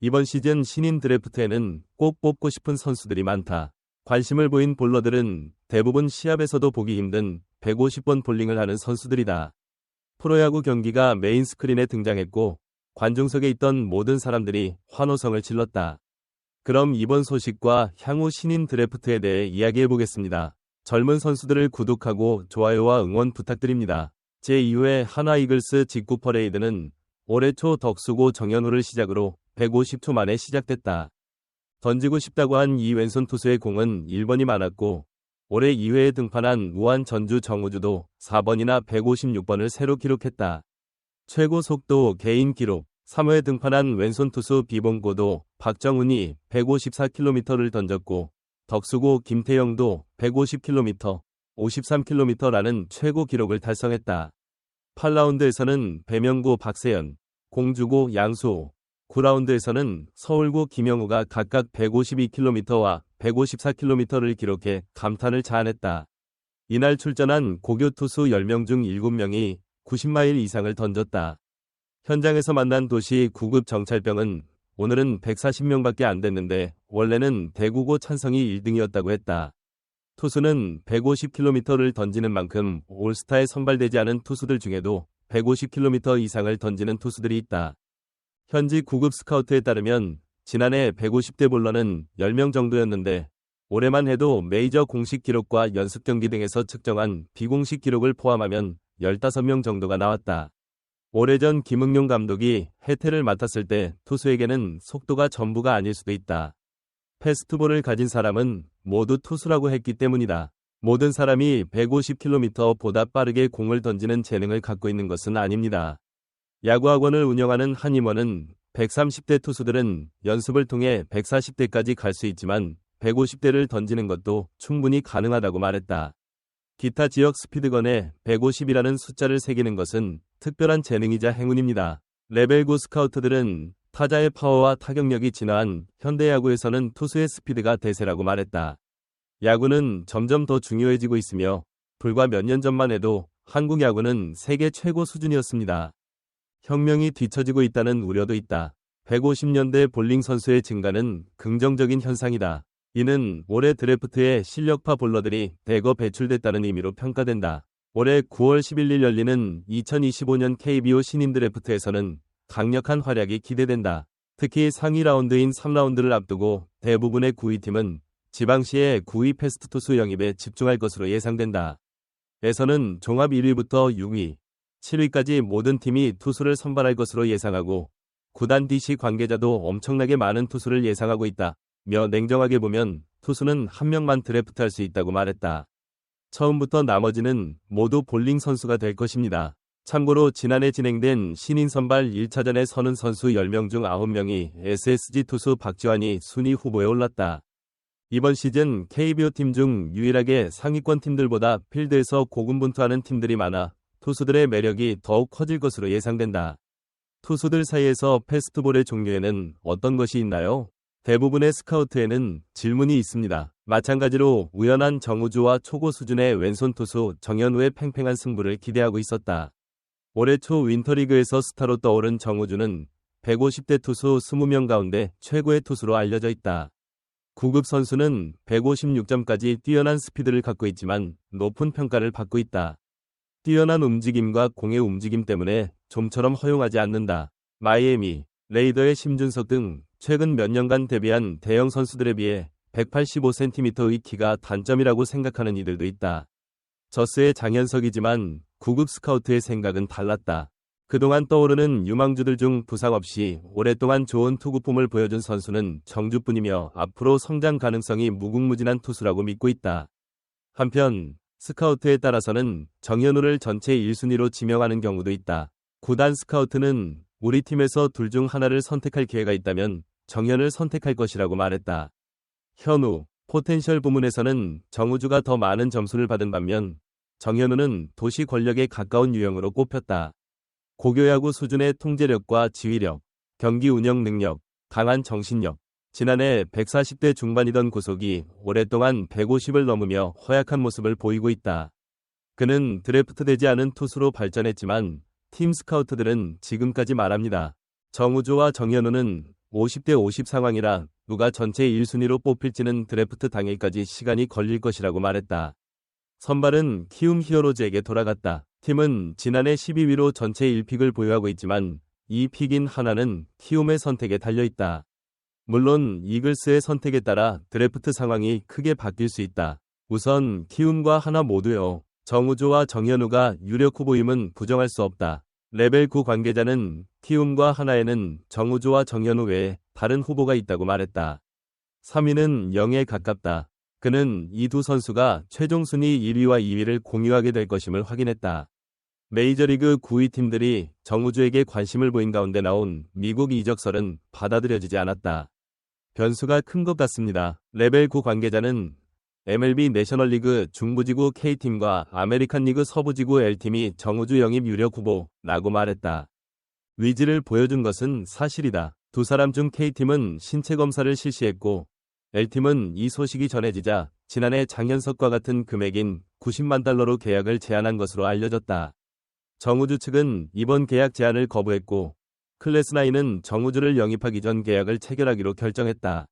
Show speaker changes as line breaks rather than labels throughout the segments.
이번 시즌 신인 드래프트에는 꼭 뽑고 싶은 선수들이 많다. 관심을 보인 볼러들은 대부분 시합에서도 보기 힘든 150번 볼링을 하는 선수들이다. 프로야구 경기가 메인 스크린에 등장했고 관중석에 있던 모든 사람들이 환호성을 질렀다. 그럼 이번 소식과 향후 신인 드래프트에 대해 이야기해보겠습니다. 젊은 선수들을 구독하고 좋아요와 응원 부탁드립니다. 제2회 한화 이글스 직구 퍼레이드는 올해 초 덕수고 정현우를 시작으로 150초 만에 시작됐다. 던지고 싶다고 한 이 왼손 투수의 공은 1번이 많았고 올해 2회에 등판한 무한 전주 정우주도 4번이나 156번을 새로 기록했다. 최고 속도 개인 기록 3회에 등판한 왼손 투수 비봉고도 박정훈이 154km를 던졌고 덕수고 김태영도 150km, 53km라는 최고 기록을 달성했다. 8라운드에서는 배명고 박세연, 공주고 양수호, 9라운드에서는 서울고 김영우가 각각 152km와 154km를 기록해 감탄을 자아냈다. 이날 출전한 고교 투수 10명 중 7명이 90마일 이상을 던졌다. 현장에서 만난 도시 9급 정찰병은 오늘은 140명밖에 안 됐는데 원래는 대구고 찬성이 1등이었다고 했다. 투수는 150km를 던지는 만큼 올스타에 선발되지 않은 투수들 중에도 150km 이상을 던지는 투수들이 있다. 현지 9급 스카우트에 따르면 지난해 150대 볼러는 10명 정도였는데 올해만 해도 메이저 공식 기록과 연습 경기 등에서 측정한 비공식 기록을 포함하면 15명 정도가 나왔다. 오래전 김응용 감독이 해태를 맡았을 때 투수에게는 속도가 전부가 아닐 수도 있다. 패스트볼을 가진 사람은 모두 투수라고 했기 때문이다. 모든 사람이 150km보다 빠르게 공을 던지는 재능을 갖고 있는 것은 아닙니다. 야구학원을 운영하는 한 임원은 130대 투수들은 연습을 통해 140대까지 갈 수 있지만 150대를 던지는 것도 충분히 가능하다고 말했다. 기타 지역 스피드건에 150이라는 숫자를 새기는 것은 특별한 재능이자 행운입니다. 레벨 9 스카우트들은 타자의 파워와 타격력이 진화한 현대야구에서는 투수의 스피드가 대세라고 말했다. 야구는 점점 더 중요해지고 있으며 불과 몇 년 전만 해도 한국 야구는 세계 최고 수준이었습니다. 혁명이 뒤처지고 있다는 우려도 있다. 150년대 볼링 선수의 증가는 긍정적인 현상이다. 이는 올해 드래프트에 실력파 볼러들이 대거 배출됐다는 의미로 평가된다. 올해 9월 11일 열리는 2025년 KBO 신인 드래프트에서는 강력한 활약이 기대된다. 특히 상위 라운드인 3라운드를 앞두고 대부분의 9위 팀은 지방시의 9위 패스트 투수 영입에 집중할 것으로 예상된다. 에서는 종합 1위부터 6위, 7위까지 모든 팀이 투수를 선발할 것으로 예상하고 구단 DC 관계자도 엄청나게 많은 투수를 예상하고 있다. 며 냉정하게 보면 투수는 한 명만 드래프트할 수 있다고 말했다. 처음부터 나머지는 모두 볼링 선수가 될 것입니다. 참고로 지난해 진행된 신인 선발 1차전에 서는 선수 10명 중 9명이 SSG 투수 박지환이 순위 후보에 올랐다. 이번 시즌 KBO 팀 중 유일하게 상위권 팀들보다 필드에서 고군분투하는 팀들이 많아 투수들의 매력이 더욱 커질 것으로 예상된다. 투수들 사이에서 패스트볼의 종류에는 어떤 것이 있나요? 대부분의 스카우트에는 질문이 있습니다. 마찬가지로 우연한 정우주와 초고 수준의 왼손 투수 정현우의 팽팽한 승부를 기대하고 있었다. 올해 초 윈터리그에서 스타로 떠오른 정우주는 150대 투수 20명 가운데 최고의 투수로 알려져 있다. 9급 선수는 156점까지 뛰어난 스피드를 갖고 있지만 높은 평가를 받고 있다. 뛰어난 움직임과 공의 움직임 때문에 좀처럼 허용하지 않는다. 마이애미, 레이더의 심준석 등 최근 몇 년간 데뷔한 대형 선수들에 비해 185cm의 키가 단점이라고 생각하는 이들도 있다. 저스의 장현석이지만 9급 스카우트의 생각은 달랐다. 그동안 떠오르는 유망주들 중 부상 없이 오랫동안 좋은 투구폼을 보여준 선수는 정주뿐이며 앞으로 성장 가능성이 무궁무진한 투수라고 믿고 있다. 한편 스카우트에 따라서는 정현우를 전체 1순위로 지명하는 경우도 있다. 구단 스카우트는 우리 팀에서 둘 중 하나를 선택할 기회가 있다면 정현을 선택할 것이라고 말했다. 현우, 포텐셜 부문에서는 정우주가 더 많은 점수를 받은 반면 정현우는 도시 권력에 가까운 유형으로 꼽혔다. 고교야구 수준의 통제력과 지휘력, 경기 운영 능력, 강한 정신력, 지난해 140대 중반이던 구속이 오랫동안 150을 넘으며 허약한 모습을 보이고 있다. 그는 드래프트되지 않은 투수로 발전했지만 팀 스카우트들은 지금까지 말합니다. 정우주와 정현우는 50대 50 상황이라 누가 전체 1순위로 뽑힐지는 드래프트 당일까지 시간이 걸릴 것이라고 말했다. 선발은 키움 히어로즈에게 돌아갔다. 팀은 지난해 12위로 전체 1픽을 보유하고 있지만 이 픽인 하나는 키움의 선택에 달려있다. 물론 이글스의 선택에 따라 드래프트 상황이 크게 바뀔 수 있다. 우선 키움과 하나 모두요. 정우조와 정현우가 유력 후보임은 부정할 수 없다. 레벨 9 관계자는 키움과 하나에는 정우조와 정현우 외에 다른 후보가 있다고 말했다. 3위는 0에 가깝다. 그는 이 두 선수가 최종 순위 1위와 2위를 공유하게 될 것임을 확인했다. 메이저리그 9위 팀들이 정우조에게 관심을 보인 가운데 나온 미국 이적설은 받아들여지지 않았다. 변수가 큰 것 같습니다. 레벨 9 관계자는 MLB 내셔널리그 중부지구 K팀과 아메리칸리그 서부지구 L팀이 정우주 영입 유력 후보라고 말했다. 위지를 보여준 것은 사실이다. 두 사람 중 K팀은 신체 검사를 실시했고 L팀은 이 소식이 전해지자 지난해 장현석과 같은 금액인 90만 달러로 계약을 제안한 것으로 알려졌다. 정우주 측은 이번 계약 제안을 거부했고 클래스9은 정우주를 영입하기 전 계약을 체결하기로 결정했다.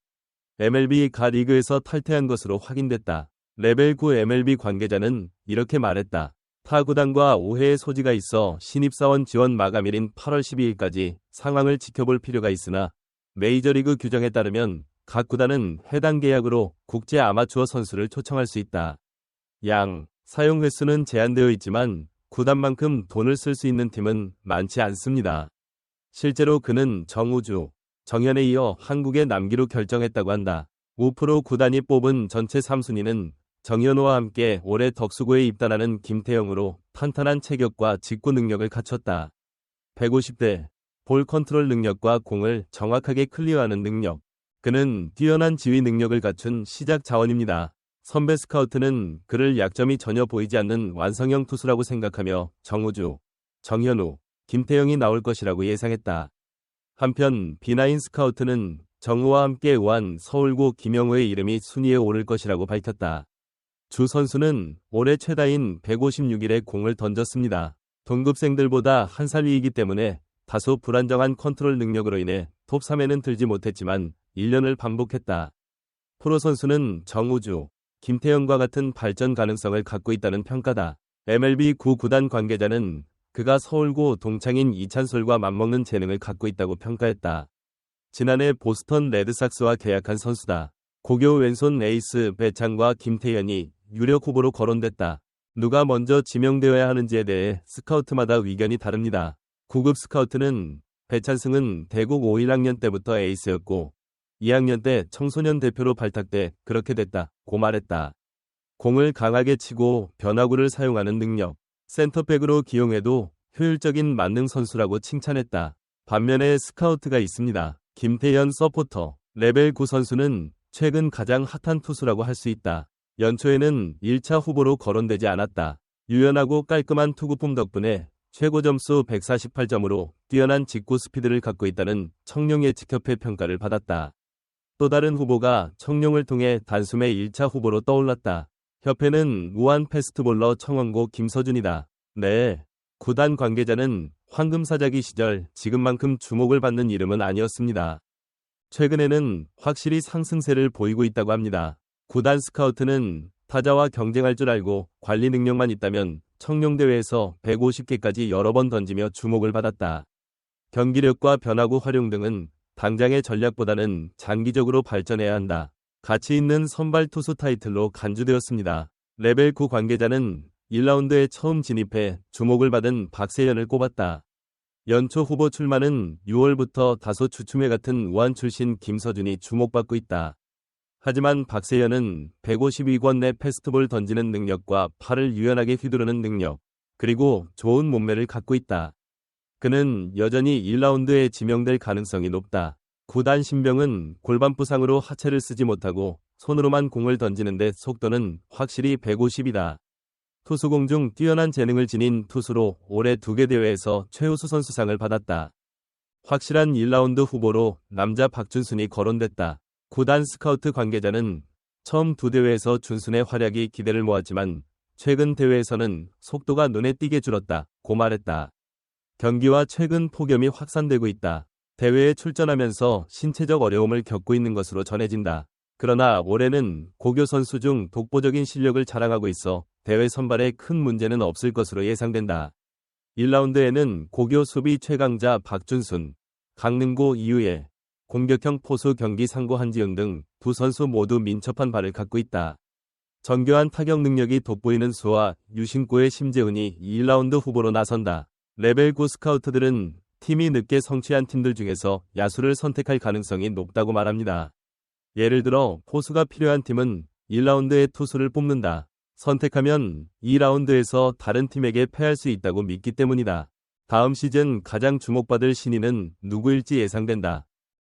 MLB 가 리그에서 탈퇴한 것으로 확인됐다. 레벨 9 MLB 관계자는 이렇게 말했다. 타 구단과 오해의 소지가 있어 신입사원 지원 마감일인 8월 12일까지 상황을 지켜볼 필요가 있으나 메이저리그 규정에 따르면 각 구단은 해당 계약으로 국제 아마추어 선수를 초청할 수 있다. 양, 사용 횟수는 제한되어 있지만 구단만큼 돈을 쓸 수 있는 팀은 많지 않습니다. 실제로 그는 정우주, 정현에 이어 한국에 남기로 결정했다고 한다. 5% 구단이 뽑은 전체 3순위는 정현우와 함께 올해 덕수고에 입단하는 김태형으로 탄탄한 체격과 직구 능력을 갖췄다. 150대, 볼 컨트롤 능력과 공을 정확하게 클리어하는 능력. 그는 뛰어난 지휘 능력을 갖춘 시작 자원입니다. 선배 스카우트는 그를 약점이 전혀 보이지 않는 완성형 투수라고 생각하며 정우주, 정현우, 김태형이 나올 것이라고 예상했다. 한편 B9 스카우트는 정우와 함께 우한 서울고 김영우의 이름이 순위에 오를 것이라고 밝혔다. 주 선수는 올해 최다인 156일에 공을 던졌습니다. 동급생들보다 한 살 위이기 때문에 다소 불안정한 컨트롤 능력으로 인해 톱 3에는 들지 못했지만 1년을 반복했다. 프로 선수는 정우주, 김태형과 같은 발전 가능성을 갖고 있다는 평가다. MLB 9 구단 관계자는 그가 서울고 동창인 이찬솔과 맞먹는 재능을 갖고 있다고 평가했다. 지난해 보스턴 레드삭스와 계약한 선수다. 고교 왼손 에이스 배창과 김태현이 유력 후보로 거론됐다. 누가 먼저 지명되어야 하는지에 대해 스카우트마다 의견이 다릅니다. 9급 스카우트는 배찬승은 대국 5-1학년 때부터 에이스였고 2학년 때 청소년 대표로 발탁돼 그렇게 됐다고 말했다. 공을 강하게 치고 변화구를 사용하는 능력. 센터백으로 기용해도 효율적인 만능 선수라고 칭찬했다. 반면에 스카우트가 있습니다. 김태현 서포터. 레벨 9 선수는 최근 가장 핫한 투수라고 할 수 있다. 연초에는 1차 후보로 거론되지 않았다. 유연하고 깔끔한 투구폼 덕분에 최고 점수 148점으로 뛰어난 직구 스피드를 갖고 있다는 청룡 예측협회 평가를 받았다. 또 다른 후보가 청룡을 통해 단숨에 1차 후보로 떠올랐다. 협회는 우한 패스트볼러 청원고 김서준이다. 네. 구단 관계자는 황금사자기 시절 지금만큼 주목을 받는 이름은 아니었습니다. 최근에는 확실히 상승세를 보이고 있다고 합니다. 구단 스카우트는 타자와 경쟁할 줄 알고 관리 능력만 있다면 청룡대회에서 150개까지 여러 번 던지며 주목을 받았다. 경기력과 변화구 활용 등은 당장의 전략보다는 장기적으로 발전해야 한다. 가치 있는 선발 투수 타이틀로 간주되었습니다. 레벨 9 관계자는 1라운드에 처음 진입해 주목을 받은 박세현을 꼽았다. 연초 후보 출마는 6월부터 다소 주춤해 같은 우한 출신 김서준이 주목받고 있다. 하지만 박세현은 152권 내 패스트볼 던지는 능력과 팔을 유연하게 휘두르는 능력, 그리고 좋은 몸매를 갖고 있다. 그는 여전히 1라운드에 지명될 가능성이 높다. 구단 신병은 골반 부상으로 하체를 쓰지 못하고 손으로만 공을 던지는데 속도는 확실히 150이다. 투수공 중 뛰어난 재능을 지닌 투수로 올해 2개 대회에서 최우수 선수상을 받았다. 확실한 1라운드 후보로 남자 박준순이 거론됐다. 구단 스카우트 관계자는 처음 2대회에서 준순의 활약이 기대를 모았지만 최근 대회에서는 속도가 눈에 띄게 줄었다고 말했다. 경기와 최근 폭염이 확산되고 있다. 대회에 출전하면서 신체적 어려움을 겪고 있는 것으로 전해진다. 그러나 올해는 고교 선수 중 독보적인 실력을 자랑하고 있어 대회 선발에 큰 문제는 없을 것으로 예상된다. 1라운드에는 고교 수비 최강자 박준순, 강릉고 이유예, 공격형 포수 경기 상고 한지영 등 두 선수 모두 민첩한 발을 갖고 있다. 정교한 타격 능력이 돋보이는 수와 유신고의 심재훈이 1라운드 후보로 나선다. 레벨 9 스카우트들은 팀이 늦게 성취한 팀들 중에서 야수를 선택할 가능성이 높다고 말합니다. 예를 들어 포수가 필요한 팀은 1라운드에 투수를 뽑는다. 선택하면 2라운드에서 다른 팀에게 패할 수 있다고 믿기 때문이다. 다음 시즌 가장 주목받을 신인은 누구일지 예상된다.